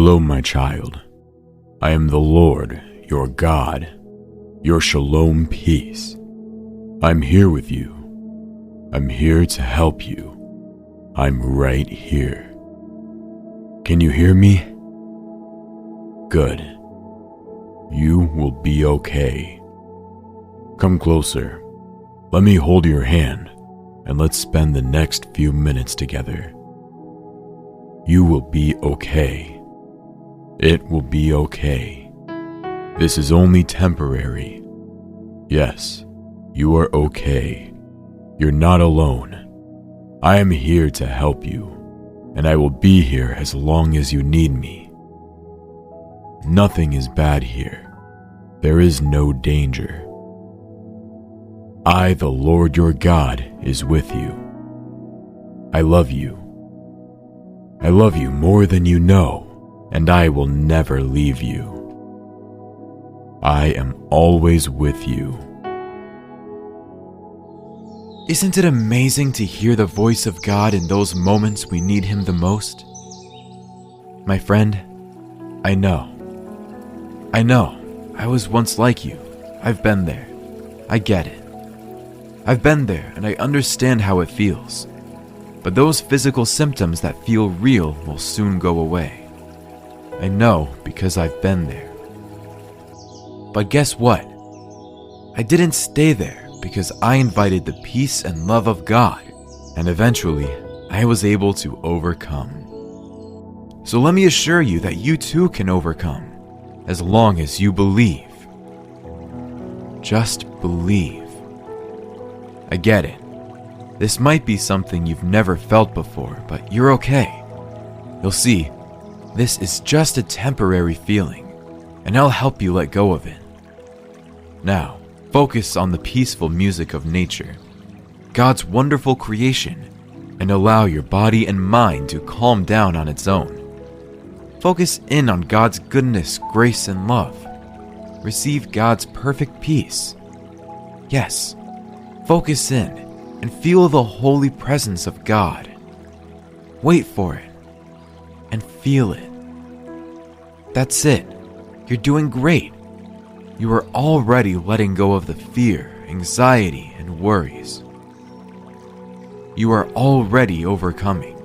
Hello, my child. I am the Lord, your God, your shalom peace. I'm here with you. I'm here to help you. I'm right here. Can you hear me? Good. You will be okay. Come closer. Let me hold your hand, and let's spend the next few minutes together. You will be okay. It will be okay. This is only temporary. Yes, you are okay. You're not alone. I am here to help you, and I will be here as long as you need me. Nothing is bad here. There is no danger. I, the Lord your God, is with you. I love you. I love you more than you know, and I will never leave you. I am always with you. Isn't it amazing to hear the voice of God in those moments we need Him the most? My friend, I know. I was once like you. I've been there. I get it. I've been there and I understand how it feels. But those physical symptoms that feel real will soon go away. I know because I've been there. But guess what? I didn't stay there because I invited the peace and love of God, and eventually I was able to overcome. So let me assure you that you too can overcome, as long as you believe. Just believe. I get it. This might be something you've never felt before, but you're okay. You'll see, this is just a temporary feeling, and I'll help you let go of it. Now, focus on the peaceful music of nature, God's wonderful creation, and allow your body and mind to calm down on its own. Focus in on God's goodness, grace, and love. Receive God's perfect peace. Yes, focus in and feel the holy presence of God. Wait for it and feel it. That's it. You're doing great. You are already letting go of the fear, anxiety, and worries. You are already overcoming,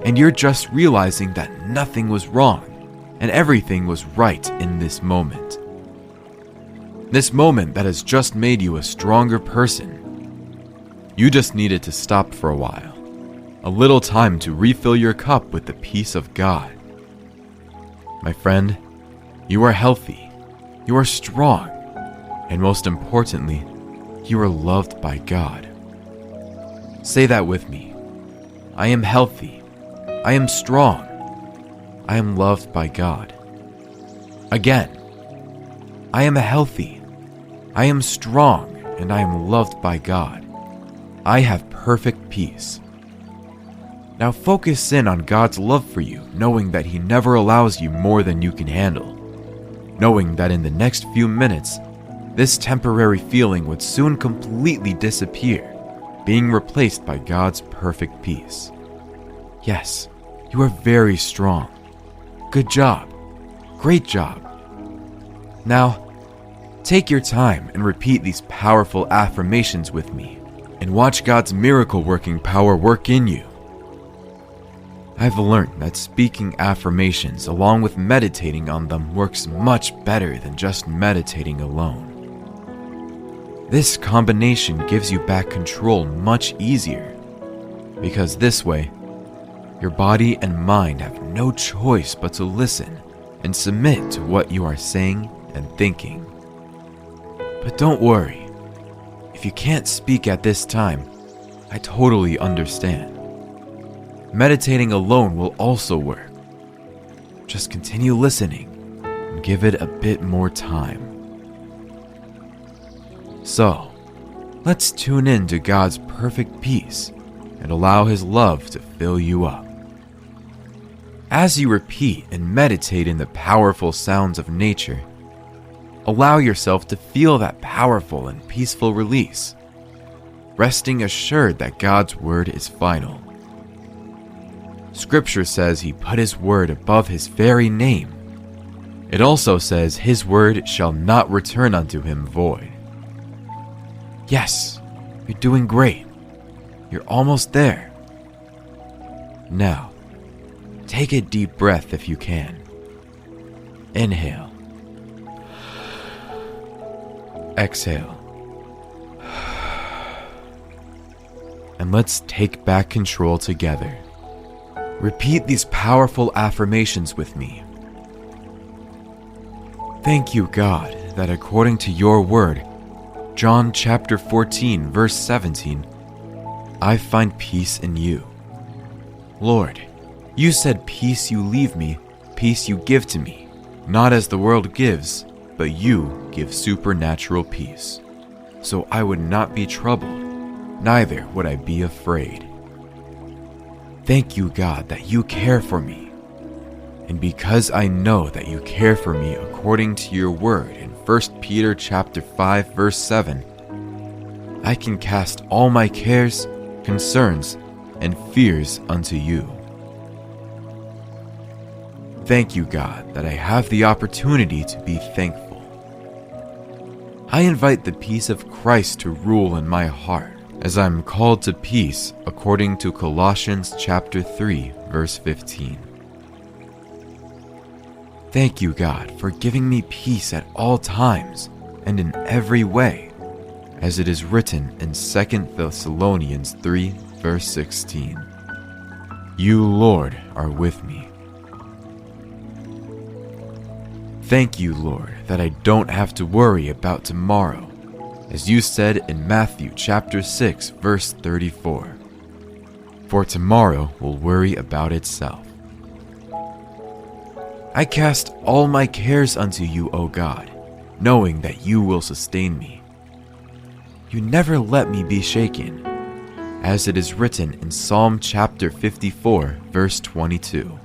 and you're just realizing that nothing was wrong and everything was right in this moment. This moment that has just made you a stronger person. You just needed to stop for a while, a little time to refill your cup with the peace of God. My friend, you are healthy, you are strong, and most importantly, you are loved by God. Say that with me. I am healthy, I am strong, I am loved by God. Again, I am healthy, I am strong, and I am loved by God. I have perfect peace. Now focus in on God's love for you, knowing that He never allows you more than you can handle. Knowing that in the next few minutes, this temporary feeling would soon completely disappear, being replaced by God's perfect peace. Yes, you are very strong. Good job. Great job. Now, take your time and repeat these powerful affirmations with me, and watch God's miracle-working power work in you. I've learned that speaking affirmations along with meditating on them works much better than just meditating alone. This combination gives you back control much easier, because this way, your body and mind have no choice but to listen and submit to what you are saying and thinking. But don't worry. If you can't speak at this time, I totally understand. Meditating alone will also work. Just continue listening and give it a bit more time. So, let's tune in to God's perfect peace and allow His love to fill you up. As you repeat and meditate in the powerful sounds of nature, allow yourself to feel that powerful and peaceful release, resting assured that God's word is final. Scripture says he put his word above his very name. It also says his word shall not return unto him void. Yes, you're doing great. You're almost there. Now, take a deep breath if you can. Inhale. Exhale. And let's take back control together. Repeat these powerful affirmations with me. Thank you, God, that according to your word, John chapter 14, verse 17, I find peace in you. Lord, you said peace you leave me, peace you give to me, not as the world gives, but you give supernatural peace. So I would not be troubled, neither would I be afraid. Thank you, God, that you care for me. And because I know that you care for me according to your word in 1 Peter chapter 5, verse 7, I can cast all my cares, concerns, and fears unto you. Thank you, God, that I have the opportunity to be thankful. I invite the peace of Christ to rule in my heart as I'm called to peace according to Colossians chapter 3, verse 15. Thank you, God, for giving me peace at all times and in every way, as it is written in 2 Thessalonians 3, verse 16. You, Lord, are with me. Thank you, Lord, that I don't have to worry about tomorrow, as you said in Matthew chapter 6, verse 34. For tomorrow will worry about itself. I cast all my cares unto you, O God, knowing that you will sustain me. You never let me be shaken, as it is written in Psalm chapter 54, verse 22.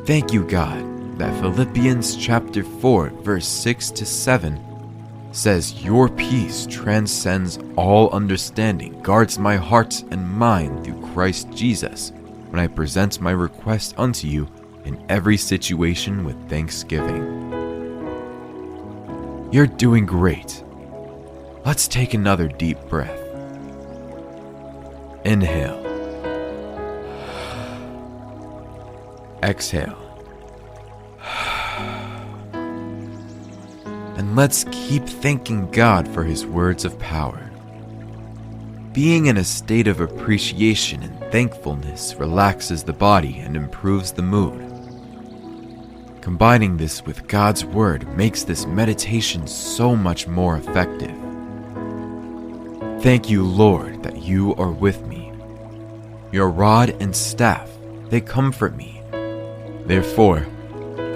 Thank you, God, that Philippians chapter 4, verse 6 to 7 says your peace transcends all understanding, guards my heart and mind through Christ Jesus when I present my request unto you in every situation with thanksgiving. You're doing great. Let's take another deep breath. Inhale. Exhale. And let's keep thanking God for his words of power. Being in a state of appreciation and thankfulness relaxes the body and improves the mood. Combining this with God's word makes this meditation so much more effective. Thank you, Lord, that you are with me. Your rod and staff, they comfort me. Therefore,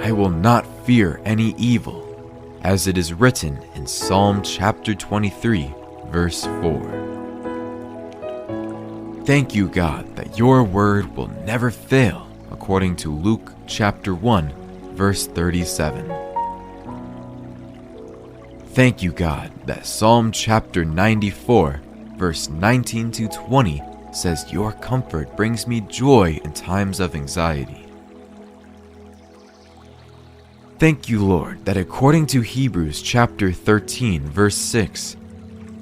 I will not fear any evil, as it is written in Psalm chapter 23, verse 4. Thank you, God, that your word will never fail, according to Luke chapter 1, verse 37. Thank you, God, that Psalm chapter 94, verse 19 to 20 says your comfort brings me joy in times of anxiety. Thank you, Lord, that according to Hebrews chapter 13, verse 6,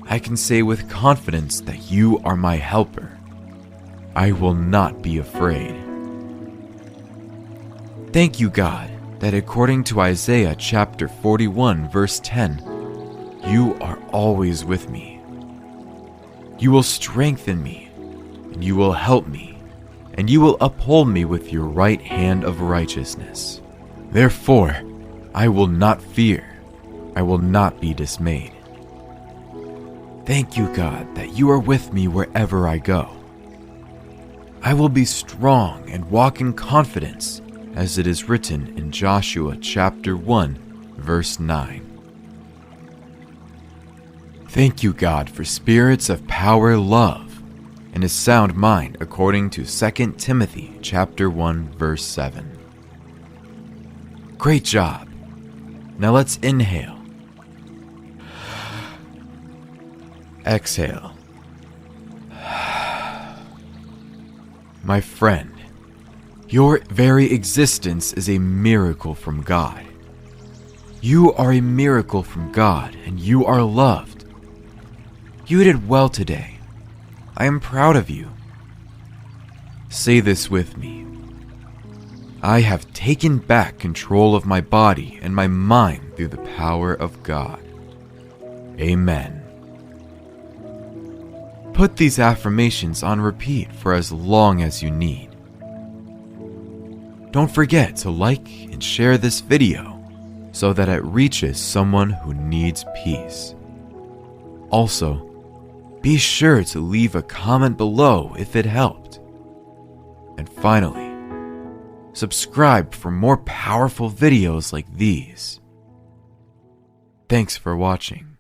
I can say with confidence that you are my helper. I will not be afraid. Thank you, God, that according to Isaiah chapter 41, verse 10, you are always with me. You will strengthen me, and you will help me, and you will uphold me with your right hand of righteousness. Therefore, I will not fear. I will not be dismayed. Thank you, God, that you are with me wherever I go. I will be strong and walk in confidence, as it is written in Joshua chapter 1, verse 9. Thank you, God, for spirits of power, love, and a sound mind according to 2 Timothy chapter 1, verse 7. Great job. Now let's inhale. Exhale. My friend, your very existence is a miracle from God. You are a miracle from God, and you are loved. You did well today. I am proud of you. Say this with me. I have taken back control of my body and my mind through the power of God. Amen. Put these affirmations on repeat for as long as you need. Don't forget to like and share this video so that it reaches someone who needs peace. Also, be sure to leave a comment below if it helped. And finally, subscribe for more powerful videos like these. Thanks for watching.